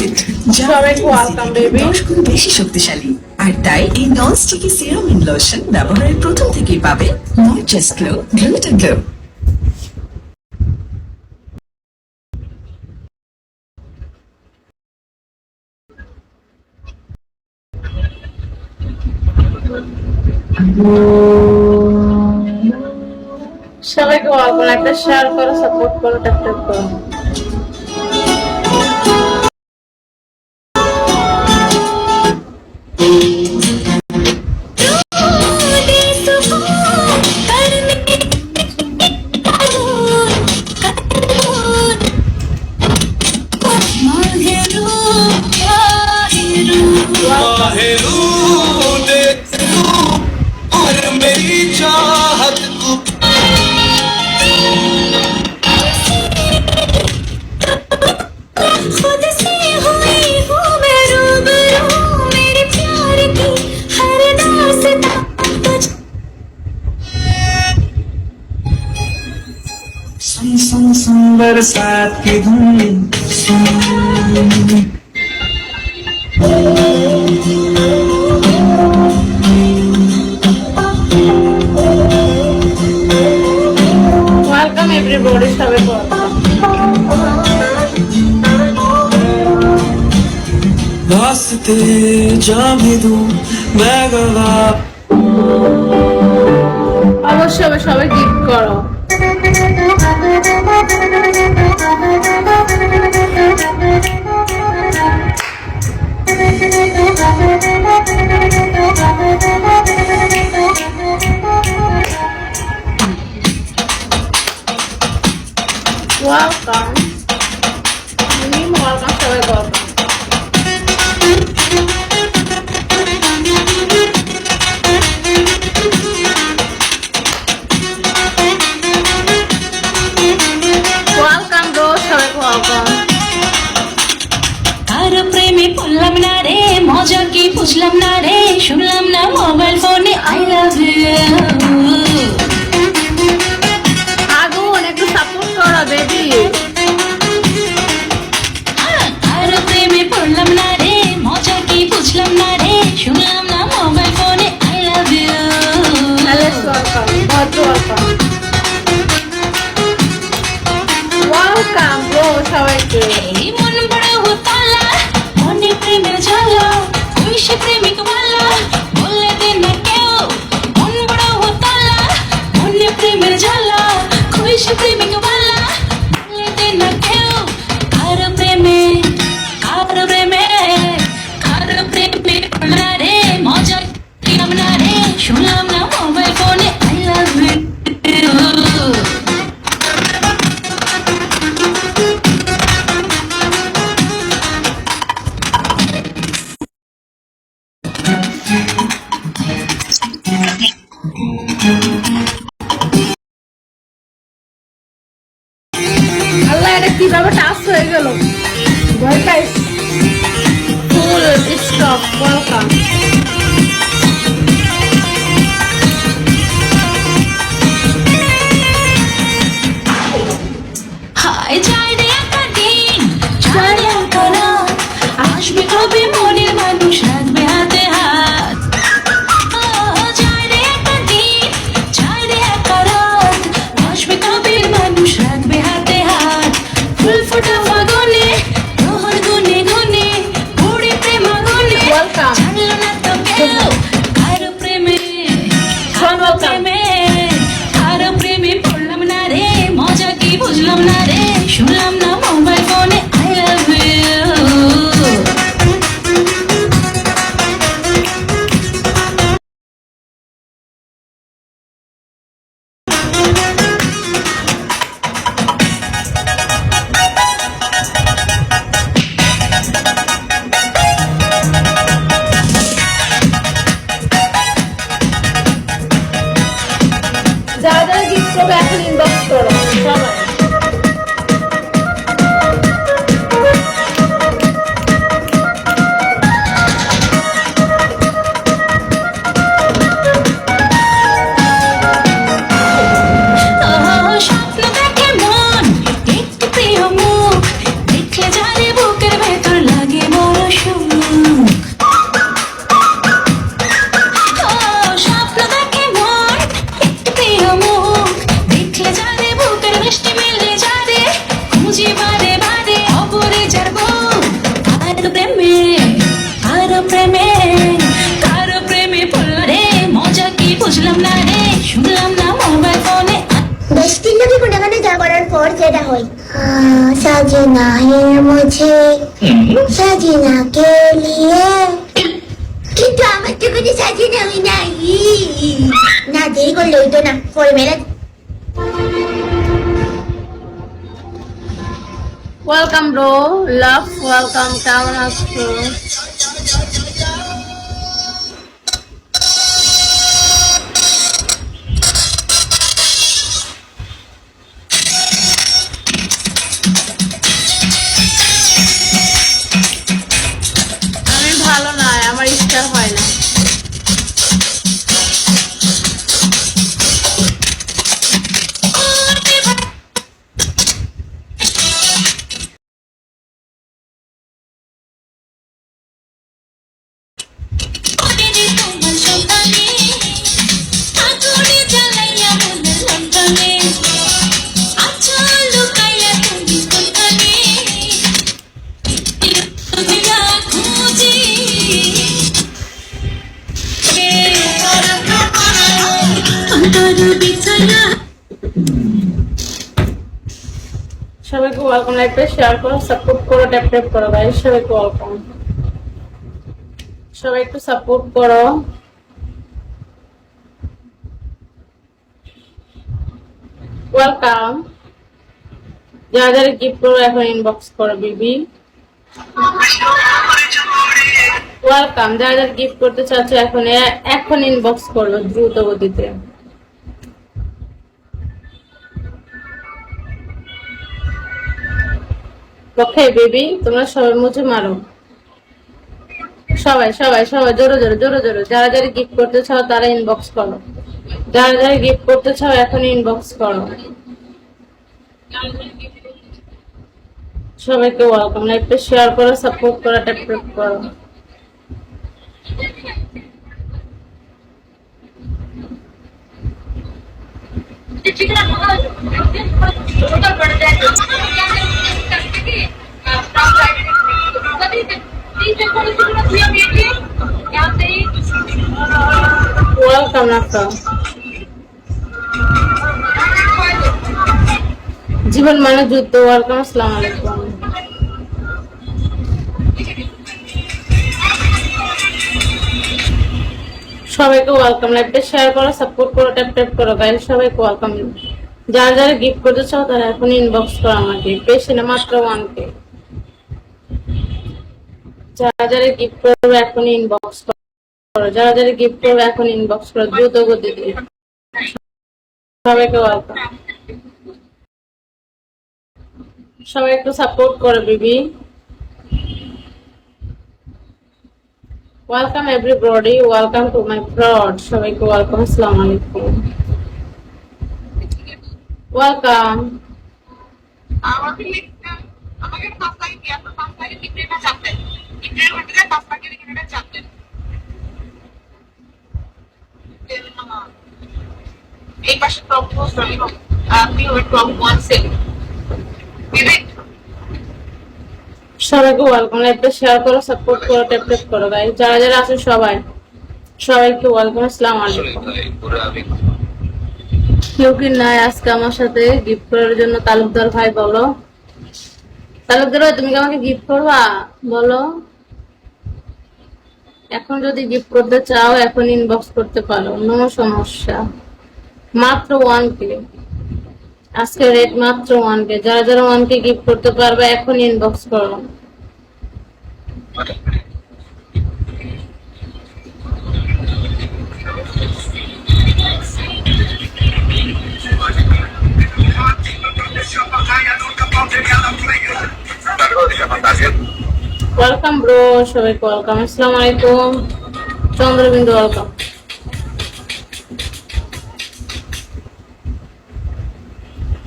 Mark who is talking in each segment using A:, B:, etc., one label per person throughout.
A: Acid যা দশ গুণ বেশি শক্তিশালী। আর তাই এই নন স্টিকি সিরামিন লোশন ব্যবহারের প্রথম থেকেই পাবে মর্জাস গ্লো, গ্লিটার গ্লো।
B: সবাইকে ওয়েলকাম, একটা শেয়ার করো, সাপোর্ট করো, ট্যাপ ট্যাপ করো।
C: बरसात की धुन
B: ওয়েলকাম এভরিবডি, সবাইকে
C: वास्ते जा भी दूं मैं गवा।
B: অবশ্যই সবাই গিফট করো। ওয়েলকাম, ওয়েলকাম, সবাই ওয়েলকাম।
D: আর প্রেমে পড়লাম না রে, মজা কি বুঝলাম না রে, শুনলাম না মোবাইল ফোনে আই লাভ ইউ।
B: আগুন, একটু সাপোর্ট করো বেবি।
D: আর প্রেমে পড়লাম না রে, মজা কি বুঝলাম না রে, শুনলাম না মোবাইল ফোনে আই লাভ ইউ।
B: ওয়েলকাম, বহুত ওয়েলকাম। ওয়েলকাম ব্রো সবাইকে।
D: এই মন বড় হতালা, মনে প্রেমের জ্বালা, ওই সে প্রেমিক মালা, বললে দে না কেউ। মন বড় হতালা, মনে প্রেমের জ্বালা, ওই সে প্রেমিক মালা, বললে দে না কেউ। কার প্রেমে, কার প্রেমে, কার প্রেমে পড়লা রে, মজা কিলাম না রে, শুনলাম না মোবাইল ফোনে আই লাভ ইউ।
B: আল্লাহ, এটা কিভাবে টাচ হয়ে গেল? Guys, full stop. ওয়েলকাম।
D: হায় যায় রে একটা দিন, যায় রে একটা রাত, আসবে কবে মনের মানুষ রাখবে হাতে হাত। যায় রে একটা দিন, যায় রে একটা রাত, আসবে কবে মানুষ রাখবে হাতে হাত। ফুল ফোটা ফাগুনে, প্রহর গুনে গুনে, উড়ে প্রেম আগুনে,
B: Welcome.
D: জানলো না তো
E: सजना है मुझे सजना के लिए কিন্তু আমার তো কোনো সাজানো হয় নাই না দেরি করলে হইতো না পরে মেলা
B: ওয়েলকাম ব্রো, লাভ, ওয়েলকাম, কেমন আছো? আমি ভালো না, আমার ইচ্ছা হয় না। সবাইকে ওয়েলকাম, লাইকটা শেয়ার করো, সাপোর্ট করো, ট্যাপ ট্যাপ করো গাইস। সবাইকে ওয়েলকাম, সবাই একটু সাপোর্ট করো। ওয়েলকাম, যারা যারা গিফট করো এখন ইনবক্স করো বিবি। ওয়েলকাম, যারা যারা গিফট করতে চাচ্ছ এখন ইনবক্স করো দ্রুত গতিতে। ওকে বেবি, তোমরা সবাই মুছে মারো, সবাই সবাই সবাই জোরে জোরে জোরে জোরে। যারা যারা গিফট করতে চাও তারা ইনবক্স করো, যারা যারা গিফট করতে চাও এখন ইনবক্স করো। সবাইকে ওয়েলকাম, লাইকটা শেয়ার করো, সাপোর্ট করো, ট্যাপ ট্যাপ করো। ওয়েলকাম নাফা, জীবন মানে যুদ্ধ। ওয়েলকাম, আসসালামু আলাইকুম। সবাইকে ওয়েলকাম, লাইভটা শেয়ার করো, সাপোর্ট করো, ট্যাপ ট্যাপ করো গাইস। সবাইকে ওয়েলকাম, যারা যারা গিফট করতে চাও তারা এখন ইনবক্স করো আমাকে। বেশি না, মাত্র 1K। যারা যারা গিফট করবে এখন ইনবক্স করো, যারা যারা গিফট করবে এখন ইনবক্স করো দ্রুত গতিতে। সবাইকে ওয়েলকাম, সবাই একটু সাপোর্ট করো বিবি। Welcome everybody, welcome to my blog. সবাইকে ওয়েলকাম, আসসালামু আলাইকুম। ওয়েলকাম,
F: আমাকে আমাকে 5 লাখ দিয়া তো 5 লাখ কিনে না চাপতেন কিনে করতে যায় 5 লাখ কিনে না চাপতেন এই পাশে টপ পোস্ট আমি আপনি ওই টপ 1 সেল বিবেক।
B: সবাইকে ওয়েলকাম, লাইভটা শেয়ার করো, সাপোর্ট করো, ট্যাপ ট্যাপ করো গাইস। যারা যারা আছেন সবাইকে ওয়েলকাম, আসসালামু আলাইকুম। কেউ কি নাই আজকে আমার সাথে গিফট করার জন্য? তালুকদার ভাই বলো, তালুকদার ভাই তুমি কি আমাকে গিফট করবা বলো? এখন যদি গিফট করতে চাও এখন ইনবক্স করতে পারো, নো সমস্যা। মাত্র 1K, আজকে রেট মাত্র 1K। যারা যারা 1K গিফট করতে পারবে এখন ইনবক্স করো। ওয়েলকাম ব্রো, সবাইকে ওয়েলকাম, আসসালামু আলাইকুম। চন্দ্রবিন্দু ওয়েলকাম।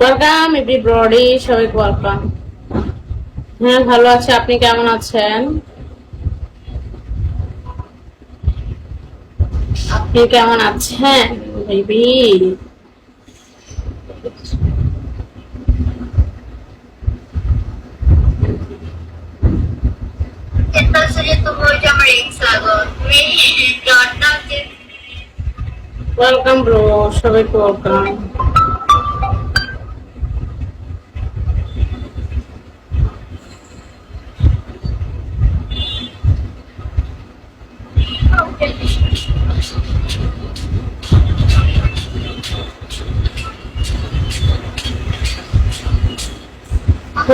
B: ওয়েলকাম এভরিবডি, সবাইকে ওয়েলকাম। হ্যাঁ ভালো আছে, আপনি কেমন আছেন? আপনি কেমন আছেন বেবি? ওয়েলকাম ব্রো, সবাইকে ওয়েলকাম।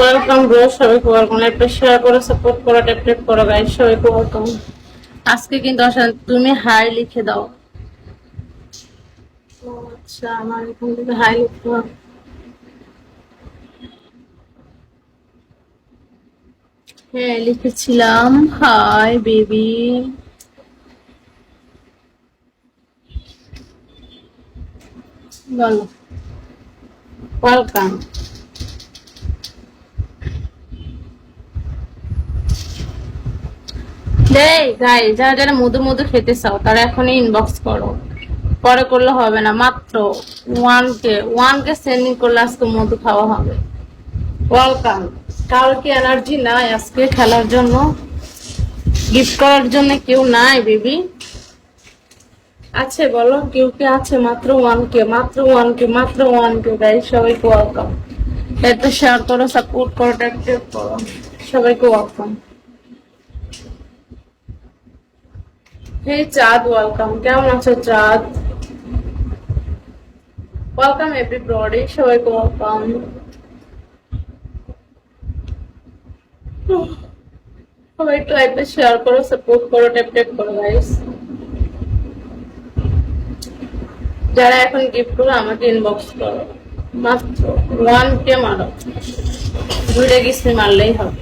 B: ওয়েলকাম ব্রো, সবাইকে ওয়েলকাম। একটা শেয়ার করো, সাপোর্ট করো, ট্যাপ ট্যাপ করো গাইস, সবাইকে ওয়েলকাম। আজকে কিন্তু আসলে তুমি হাই লিখে দাও। ও আচ্ছা, আমার এখান থেকে হাই লিখতে হবে। হ্যাঁ লিখেছিলাম, হাই বেবি। বলো ওয়েলকাম। গাই যারা যারা মধু মধু খেতে চাও তারা এখনই ইনবক্স করো, পরে করলে হবে না। মাত্র 1K সেন্ডিং করলে আজকে মধু খাওয়া হবে। ওয়েলকাম। কারোর কি এনার্জি নাই আজকে খেলার জন্য, গিফট করার জন্য? কেউ নাই বেবি? আছে বলো, কেউ কি আছে? মাত্র 1K, মাত্র 1K, মাত্র 1K গাইস, সবাইকে ওয়েলকাম। এটা শেয়ার করো, সাপোর্ট করো, ট্যাপ ট্যাপ করো, সবাইকে ওয়েলকাম। হেই চাঁদ, ওয়েলকাম। কেমন আছো চাঁদ? ওয়েলকাম এভরিবডি, সবাইকে ওয়েলকাম। সবাই একটু লাইভটা শেয়ার করো, সাপোর্ট করো, ট্যাপ ট্যাপ করো গাইস। যারা এখন গিফট করো আমাকে ইনবক্স করো। মাত্র 1K মারো, 2টা কিস্তি মারলেই হবে।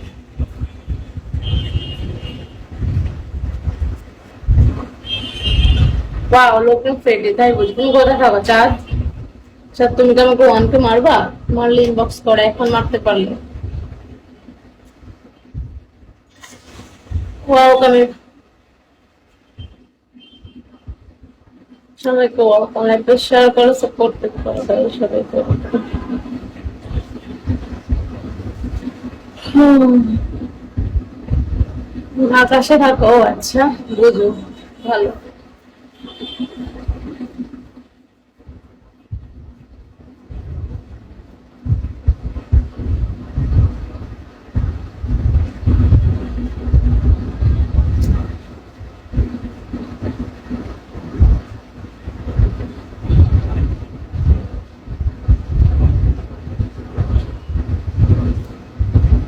B: ওয়াও, লোকজন ফেটে, তাই বুঝি। তুমি কোথায় থাকো চাঁদ? চাঁদ তুমি কি আমাকে 1K মারবা? মারলে ইনবক্স করো, এখন মারতে পারলে। ওয়েলকাম সবাইকে, ওয়েলকাম। একটা শেয়ার করো, সাপোর্ট করো সবাইকে। আকাশে থাকো? ও আচ্ছা, বুঝো, ভালো।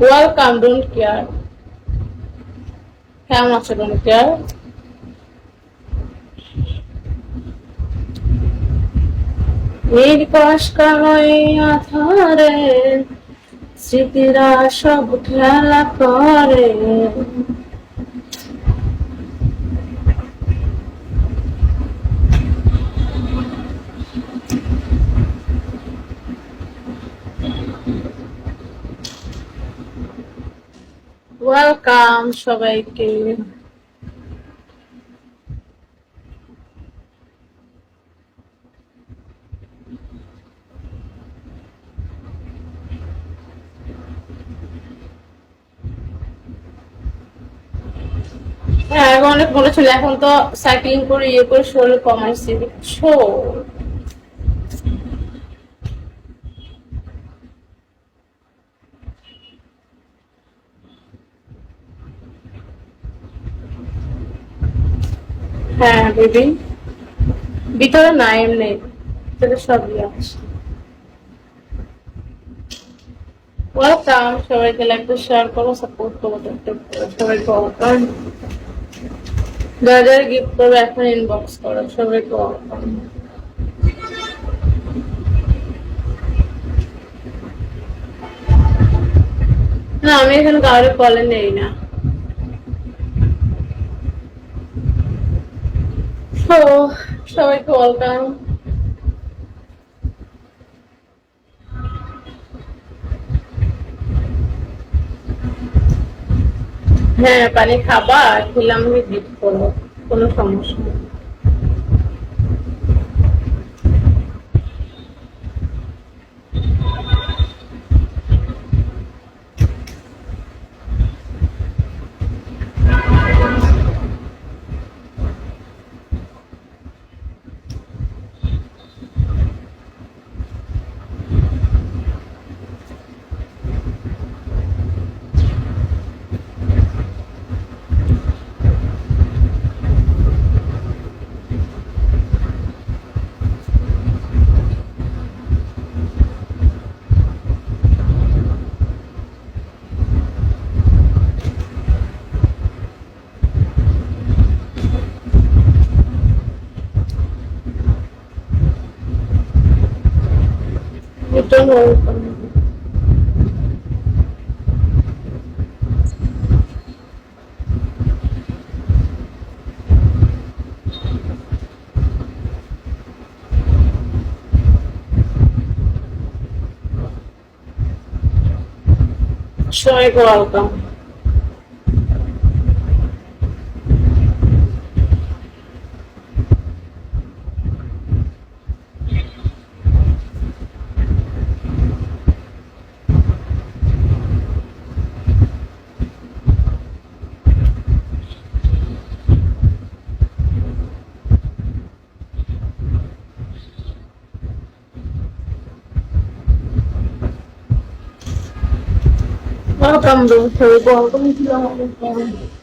B: Welcome, don't care. কেমন আছো ডোন্ট কেয়ার? নির্বাস কাময় আধারে স্মৃতিরা সব খেলা করে। ওয়েলকাম সবাইকে। হ্যাঁ এখন অনেক বলেছিল, এখন তো সাইক্লিং করে ইয়ে করে শরীর কমাইছে, বুঝছো? হ্যাঁ বেবি, ভিতরে না এমনি ভিতরে সবই আছে। ওয়েলকাম সবাইকে, লাইকটা শেয়ার করো, সাপোর্ট করো, সবাইকে ওয়েলকাম। যারা যারা গিফট করবে এখন ইনবক্স করো, সবাইকে ওয়েলকাম। না আমি এখানে কারো কলে নেই না। সবাইকে ওয়েলকাম। হ্যাঁ পানি খাবা, খেলে আমাকে গিফট করবো, কোনো সমস্যা নেই। You're welcome. You're welcome. Welcome, bro. Welcome to the